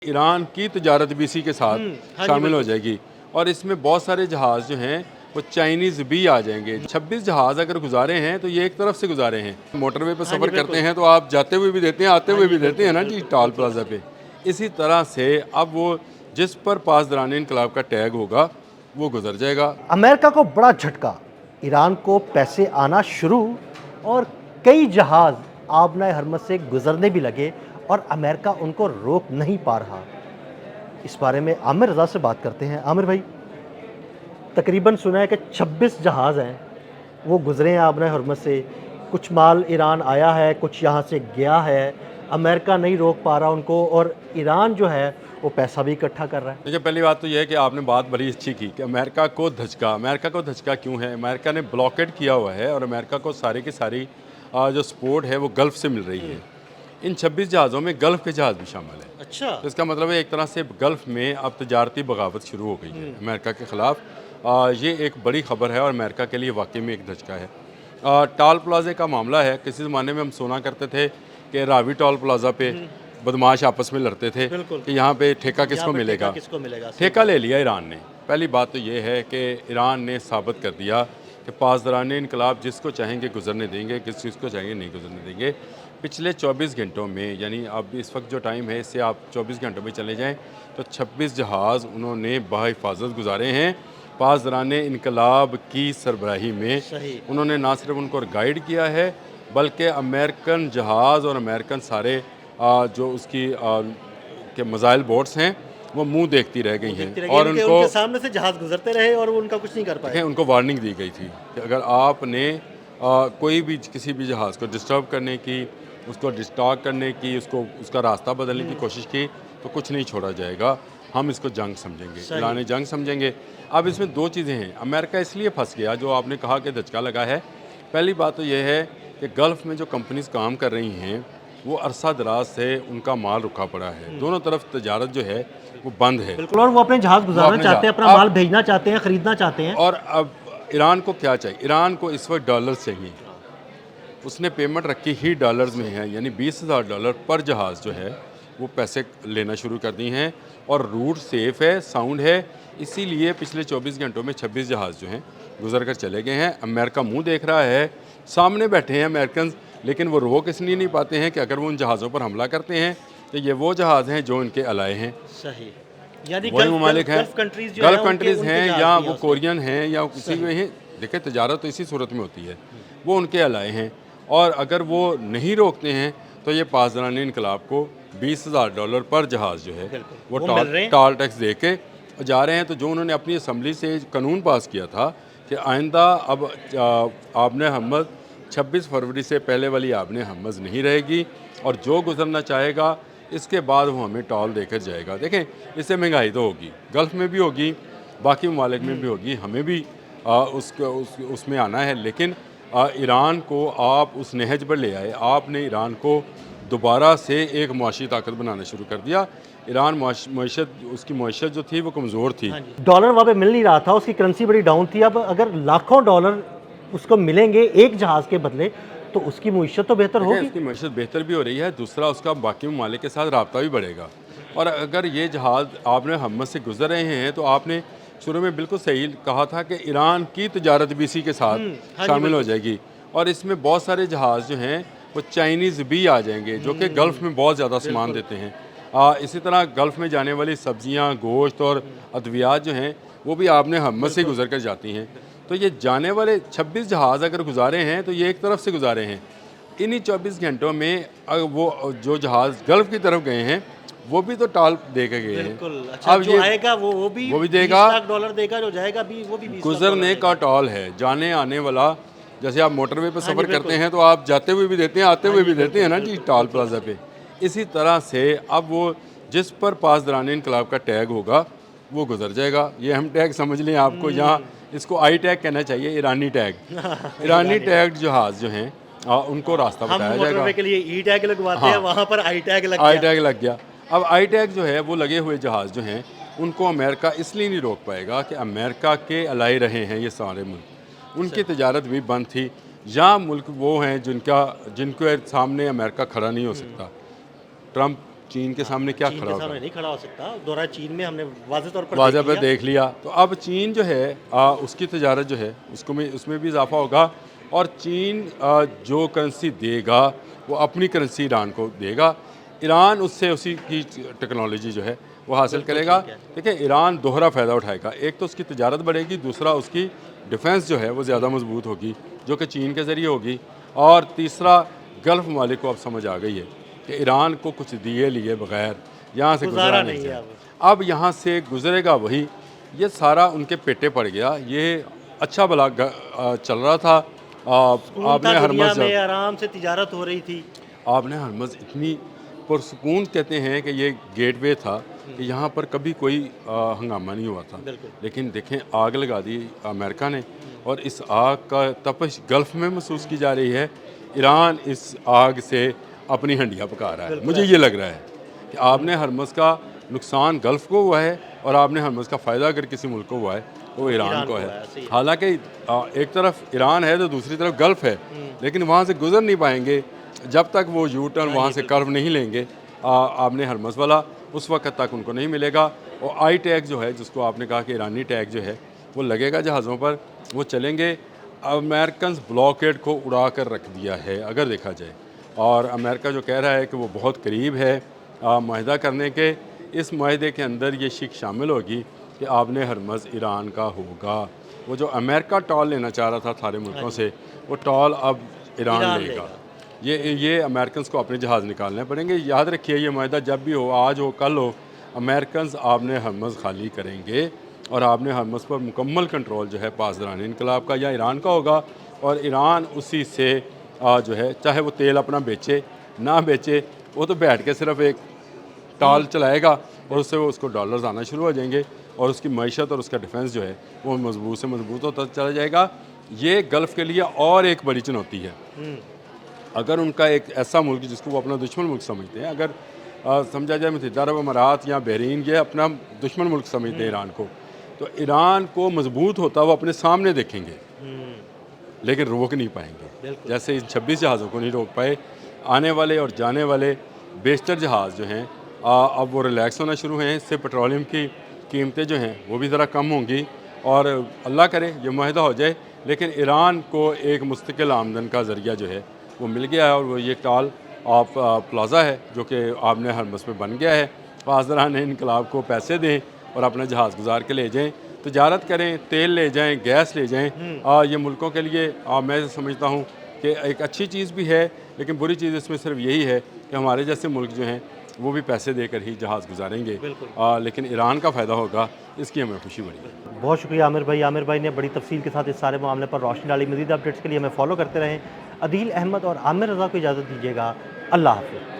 Iran की तजारत भी इसी के साथ हाँ शामिल हो जाएगी और इसमें बहुत सारे जहाज़ जो हैं वो चाइनीज़ भी आ जाएंगे। 26 जहाज़ अगर गुजारे हैं तो ये एक तरफ से गुजारे हैं। मोटरवे पर हाँ जी, सफ़र करते बिल्कुल। हैं तो आप जाते हुए भी देते हैं, आते हाँ हुए जी, भी देते हैं बिल्कुल, ना जी, बिल्कुल, टोल बिल्कुल। प्लाजा पे। इसी तरह से अब वो जिस पर पासदारान इनकलाब का टैग होगा वो गुजर जाएगा। अमेरिका को बड़ा झटका, ईरान को पैसे आना शुरू और कई जहाज़ आबनाए हरमज़ से गुजरने भी लगे और अमेरिका उनको रोक नहीं पा रहा। इस बारे में आमिर रज़ा से बात करते हैं। आमिर भाई, तकरीबन सुना है कि 26 जहाज़ हैं, वो गुजरे हैं आबनाए हरमज़ से। कुछ माल ईरान आया है, कुछ यहाँ से गया है। अमेरिका नहीं रोक पा रहा उनको और ईरान जो है वो पैसा भी इकट्ठा कर रहा है। देखिए, पहली बात तो यह है कि आपने बात बड़ी अच्छी की कि अमेरिका को धचका क्यों है। अमेरिका ने ब्लॉकेड किया हुआ है और अमेरिका को सारी की सारी जो सपोर्ट है वो गल्फ़ से मिल रही है। इन 26 जहाज़ों में गल्फ़ के जहाज़ भी शामिल है। अच्छा। तो इसका मतलब है एक तरह से गल्फ़ में अब तजारती बगावत शुरू हो गई है अमेरिका के ख़िलाफ़। ये एक बड़ी ख़बर है और अमेरिका के लिए वाकई में एक धचका है। टोल प्लाज़े का मामला है। किसी ज़माने में हम सुना करते थे कि रावी टोल प्लाज़ा पे बदमाश आपस में लड़ते थे बिल्कुल। कि यहाँ पे ठेका यहाँ किसको पे मिलेगा। किसको मिलेगा? सही ठेका बात ले है। लिया ईरान ने। पहली बात तो ये है कि ईरान ने साबित कर दिया कि पासदारान इनकलाब जिसको चाहेंगे गुजरने देंगे, किस चीज़ को चाहेंगे नहीं गुजरने देंगे। पिछले 24 घंटों में, यानी अब इस वक्त जो टाइम है इससे आप 24 घंटों में चले जाएं तो 26 जहाज़ उन्होंने बाहिफाजत गुजारे हैं। पासदारान इनकलाब की सरबराही में सही। उन्होंने ना सिर्फ उनको गाइड किया है बल्कि अमेरिकन जहाज़ और अमेरिकन सारे जो उसकी के मिसाइल बोट्स हैं वो मुंह देखती रह गई हैं और यानी कि उनको उनके सामने से जहाज़ गुजरते रहे और वो उनका कुछ नहीं कर पाए। देखें, उनको वार्निंग दी गई थी कि अगर आपने कोई भी किसी भी जहाज़ को डिस्टर्ब करने की, उसको डिस्टॉर्ट करने की, उसको उसका रास्ता बदलने की कोशिश की तो कुछ नहीं छोड़ा जाएगा। हम इसको जंग समझेंगे, सही। ऐलान जंग समझेंगे। अब इसमें दो चीज़ें हैं। अमेरिका इसलिए फंस गया जो आपने कहा कि धचका लगा है। पहली बात तो यह है कि गल्फ़ में जो कंपनीज काम कर रही हैं वो अरसा दराज से उनका माल रुका पड़ा है। दोनों तरफ तजारत जो है वो बंद है। बिल्कुल, और वो अपने जहाज़ गुजारना अपने चाहते हैं, अपना जहाज़ माल भेजना चाहते हैं, खरीदना चाहते हैं। और अब ईरान को क्या चाहिए? ईरान को इस वक्त डॉलर चाहिए। उसने पेमेंट रखी ही डॉलर्स में है, यानी $20,000 पर जहाज़ जो है वो पैसे लेना शुरू कर दी हैं और रूट सेफ़ है, साउंड है। इसीलिए पिछले 24 घंटों में 26 जहाज़ जो हैं गुजर कर चले गए हैं। अमेरिका मुंह देख रहा है, सामने बैठे हैं अमेरिकन, लेकिन वो रोक इसलिए नहीं पाते हैं कि अगर वो उन जहाज़ों पर हमला करते हैं तो ये वो जहाज़ हैं जो इनके अलाए हैं। सही। यानी वही ममालिक हैं, गल्फ कंट्रीज जो गल्फ है कंट्रीज़ हैं या वो उसमें। कोरियन हैं या किसी में हैं। देखिए, तजारत तो इसी सूरत में होती है, वो उनके अलाए हैं और अगर वो नहीं रोकते हैं तो ये पासदारान इनकलाब को $20,000 पर जहाज़ जो है बिल्कुल, वो वो मिल रहे हैं। टोल टैक्स दे के जा रहे हैं। तो जो उन्होंने अपनी असम्बली से कानून पास किया था कि आइंदा अब आबने हरमज़ 26 फरवरी से पहले वाली आबने हरमज़ नहीं रहेगी और जो गुजरना चाहेगा इसके बाद वो हमें टॉल देकर जाएगा। देखें, इससे महंगाई तो होगी, गल्फ़ में भी होगी, बाकी ममालिक में भी होगी, हमें भी उसमें आना है। लेकिन ईरान को आप उस नहज पर ले आए। आपने ईरान को दोबारा से एक मुआशी ताकत बनाना शुरू कर दिया। ईरान मईशत, उसकी मईशत जो थी वो कमज़ोर थी। डॉलर वहाँ पे मिल नहीं रहा था, उसकी करेंसी बड़ी डाउन थी। अब अगर लाखों डॉलर उसको मिलेंगे एक जहाज़ के बदले तो उसकी मईशत तो बेहतर देखिए, होगी। उसकी मईशत बेहतर भी हो रही है, दूसरा उसका बाकी ममालिक के साथ रब्ता भी बढ़ेगा। और अगर ये जहाज़ आपने हरमज़ से गुजर रहे हैं तो आपने शुरू में बिल्कुल सही कहा था कि ईरान की तजारत भी इसी के साथ शामिल हो जाएगी और इसमें बहुत सारे जहाज़ जो हैं वो चाइनीज़ भी आ जाएंगे जो कि गल्फ़ में बहुत ज़्यादा सामान देते हैं। इसी तरह गल्फ़ में जाने वाली सब्जियां, गोश्त और अद्वियात जो हैं वो भी आपने हरमज़ से गुजर कर जाती हैं। तो ये जाने वाले 26 जहाज़ अगर गुजारे हैं तो ये एक तरफ से गुजारे हैं। इन्हीं 24 घंटों में वो जो जहाज़ गल्फ़ की तरफ गए हैं वो भी तो टॉल दे के गए हैं। बिल्कुल। अच्छा, अब जो ये आएगा वो भी देगा। 20 लाख डॉलर देगा, जो जाएगा भी वो भी 20 लाख गुजरने डॉलर का देगा। टॉल है, जाने आने वाला। जैसे आप मोटरवे पर हाँ जी, सफ़र करते बिल्कुल। हैं तो आप जाते हुए भी देते हैं, आते हाँ हुए जी, भी देते हैं ना जी, बिल्कुल, टोल बिल्कुल। प्लाजा पे। इसी तरह से अब वो जिस पर पासदारान इनकलाब का टैग होगा वो गुजर जाएगा। ये हम टैग समझ लें, आपको यहाँ इसको आई टैग कहना चाहिए, ईरानी टैग। ईरानी टैग जहाज़ जो हैं उनको रास्ता हम बताया जाएगा। मोटरवे के लिए ई टैग लगवाते हैं, वहाँ पर आई टैग लग आई गया। टैग लग गया। अब आई टैग जो है वो लगे हुए जहाज़ जो हैं उनको अमेरिका इसलिए नहीं रोक पाएगा कि अमेरिका के अलाए रहे हैं ये सारे मुल्क, उनकी तजारत भी बंद थी। यहाँ मुल्क वो हैं जिनके सामने अमेरिका खड़ा नहीं हो सकता। ट्रंप चीन के सामने क्या चीन खड़ा के होगा। सामने नहीं खड़ा हो सकता। दौरा चीन में हमने वाज़ेह तौर पर वाज़ह पे देख लिया। देख लिया। तो अब चीन जो है उसकी तजारत जो है उसमें भी इजाफा होगा, और चीन जो करेंसी देगा वो अपनी करेंसी ईरान को देगा। ईरान उससे उसी की टेक्नोलॉजी जो है वो हासिल बिल्कुल करेगा। ठीक है। देखिए, ईरान दोहरा फ़ायदा उठाएगा। एक तो उसकी तजारत बढ़ेगी, दूसरा उसकी डिफेंस जो है वो ज़्यादा मजबूत होगी, जो कि चीन के ज़रिए होगी। और तीसरा, गल्फ़ ममालिक को अब समझ आ गई है कि ईरान को कुछ दिए लिए बगैर यहाँ से गुजरा गुजारा नहीं नहीं है जाए। अब। अब यहाँ से गुजरेगा वही। ये सारा उनके पेटे पड़ गया। ये अच्छा भला चल रहा था। सुकून था, आपने दुनिया हरमज़ में आराम से तिजारत हो रही थी। आपने हरमज़ इतनी पुरसुकून, कहते हैं कि ये गेटवे था कि यहाँ पर कभी कोई हंगामा नहीं हुआ था। बिल्कुल। लेकिन देखें, आग लगा दी अमेरिका ने, और इस आग का तपश गल्फ़ में महसूस की जा रही है। ईरान इस आग से अपनी हंडिया पका रहा है। बिल्कुल मुझे ये लग रहा है कि आपने हरमज़ का नुकसान गल्फ़ को हुआ है, और आपने हरमज़ का फ़ायदा अगर किसी मुल्क को हुआ है तो वो ईरान को है। सही है। हालांकि एक तरफ ईरान है तो दूसरी तरफ गल्फ़ है, लेकिन वहाँ से गुजर नहीं पाएंगे जब तक वो यू टर्न वहाँ से कर्व नहीं लेंगे। आपने हरमज़ वाला उस वक्त तक उनको नहीं मिलेगा। और आई टैग जो है, जिसको आपने कहा कि ईरानी टैग जो है वो लगेगा जहाज़ों पर, वो चलेंगे। अमेरिकन ब्लॉकेड को उड़ा कर रख दिया है अगर देखा जाए, और अमेरिका जो कह रहा है कि वो बहुत करीब है माहिदा करने के। इस माहिदे के अंदर ये शिक शामिल होगी कि आपने हरमज़ ईरान का होगा। वो जो अमेरिका टॉल लेना चाह रहा था सारे मुल्कों से, वो टॉल अब ईरान लेगा। ये अमेरिकन को अपने जहाज़ निकालने पड़ेंगे। याद रखिए, ये माहिदा जब भी हो, आज हो कल हो, अमेरिकन आपने हरमज़ खाली करेंगे, और आपने हरमज़ पर मुकम्मल कंट्रोल जो है पासदारान इनकलाब का या ईरान का होगा। और ईरान उसी से जो है, चाहे वो तेल अपना बेचे ना बेचे, वो तो बैठ के सिर्फ एक टाल चलाएगा, और उससे वो उसको डॉलर्स आना शुरू हो जाएंगे, और उसकी मईशत और उसका डिफेंस जो है वो मजबूत से मजबूत होता चला जाएगा। ये गल्फ़ के लिए और एक बड़ी चुनौती है। अगर उनका एक ऐसा मुल्क जिसको वो अपना दुश्मन मुल्क समझते हैं, अगर समझा जाए मुत्तहिदा अरब अमारात या बहरीन ये अपना दुश्मन मुल्क समझते हैं ईरान को, तो ईरान को मजबूत होता वो अपने सामने देखेंगे, लेकिन रोक नहीं पाएंगे। जैसे इन 26 जहाज़ों को नहीं रोक पाए। आने वाले और जाने वाले बेशतर जहाज़ जो हैं अब वो रिलैक्स होना शुरू हैं। इससे पेट्रोलियम की कीमतें जो हैं वो भी ज़रा कम होंगी, और अल्लाह करे ये माहिदा हो जाए। लेकिन ईरान को एक मुस्तकिल आमदन का ज़रिया जो है वो मिल गया है, और वो ये टाल ऑफ प्लाज़ा है जो कि आपने हरमज़ में बन गया है। पासदारान इनकलाब को पैसे दें और अपना जहाज़ गुजार के ले जाएँ, तजारत करें, तेल ले जाएँ, गैस ले जाएँ। ये मुल्कों के लिए मैं समझता हूँ कि एक अच्छी चीज़ भी है, लेकिन बुरी चीज़ इसमें सिर्फ यही है कि हमारे जैसे मुल्क जो हैं वो भी पैसे देकर ही जहाज़ गुजारेंगे, लेकिन ईरान का फ़ायदा होगा, इसकी हमें खुशी बड़ी है। बहुत शुक्रिया आमिर भाई। आमिर भाई ने बड़ी तफसील के साथ इस सारे मामले पर रोशनी डाली। मज़ीद अपडेट्स के लिए हमें फॉलो करते रहें। अदील अहमद और आमिर रज़ा को इजाज़त दीजिएगा। अल्लाह हाफ़िज़।